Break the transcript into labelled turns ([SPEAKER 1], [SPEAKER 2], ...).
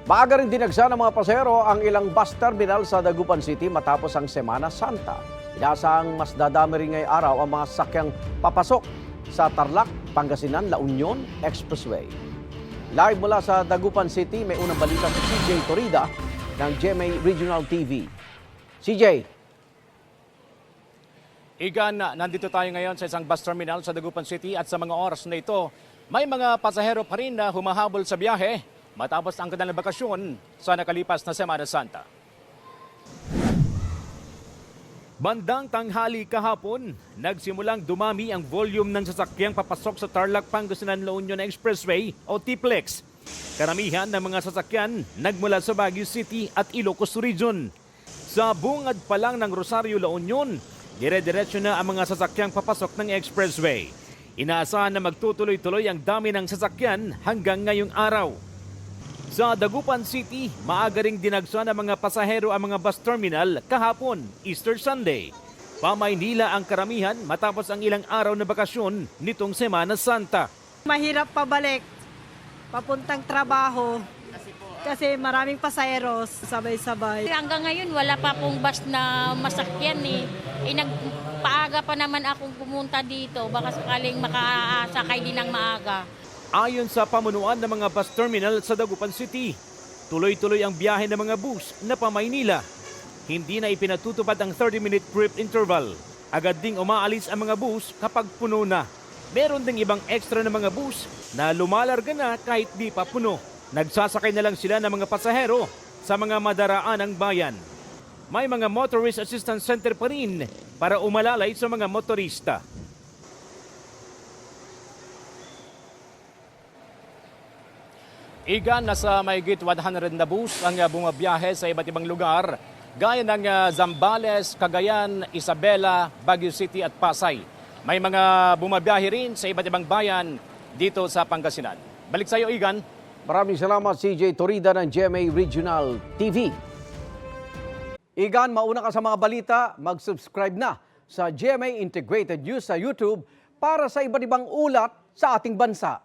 [SPEAKER 1] Maaga rin dinagsa ng mga pasahero ang ilang bus terminal sa Dagupan City matapos ang Semana Santa. Inaasahang mas dadami rin ngayong araw ang mga sakyang papasok sa Tarlac, Pangasinan, La Union Expressway. Live mula sa Dagupan City, may unang balita si CJ Torida ng GMA Regional TV. CJ.
[SPEAKER 2] Igan, nandito tayo ngayon sa isang bus terminal sa Dagupan City at sa mga oras na ito, may mga pasahero pa rin na humahabol sa biyahe matapos ang kanilang bakasyon sa nakalipas na Semana Santa. Bandang tanghali kahapon, nagsimulang dumami ang volume ng sasakyang papasok sa Tarlac, Pangasinan, La Union Expressway o TPLEX. Karamihan ng mga sasakyan nagmula sa Baguio City at Ilocos Region. Sa bungad pa lang ng Rosario, La Union, dire-diretso na ang mga sasakyang papasok ng expressway. Inaasahan na magtutuloy-tuloy ang dami ng sasakyan hanggang ngayong araw. Sa Dagupan City, maaga ring dinagsa ng mga pasahero ang mga bus terminal kahapon, Easter Sunday. Pamaynila ang karamihan matapos ang ilang araw na bakasyon nitong Semana Santa.
[SPEAKER 3] Mahirap pabalik, papuntang trabaho, kasi maraming pasayeros, sabay-sabay.
[SPEAKER 4] Hanggang ngayon, wala pa pong bus na masakyan eh. Nagpaaga pa naman akong pumunta dito, baka sakaling makasakay din ng maaga.
[SPEAKER 2] Ayon sa pamunuan ng mga bus terminal sa Dagupan City, tuloy-tuloy ang biyahe ng mga bus na pa-Maynila. Hindi na ipinatutupad ang 30-minute trip interval. Agad ding umaalis ang mga bus kapag puno na. Meron ding ibang extra na mga bus na lumalarga na kahit di pa puno. Nagsasakay na lang sila ng mga pasahero sa mga madaraan ng bayan. May mga motorist assistance center pa rin para umalalay sa mga motorista. Igan, nasa mahigit 100 na bus ang bumabiyahe sa iba't ibang lugar gaya ng Zambales, Cagayan, Isabela, Baguio City at Pasay. May mga bumabiyahe rin sa iba't ibang bayan dito sa Pangasinan. Balik sa iyo, Igan.
[SPEAKER 1] Maraming salamat CJ Torida ng GMA Regional TV. Igan, mauna ka sa mga balita, mag-subscribe na sa GMA Integrated News sa YouTube para sa iba't ibang ulat sa ating bansa.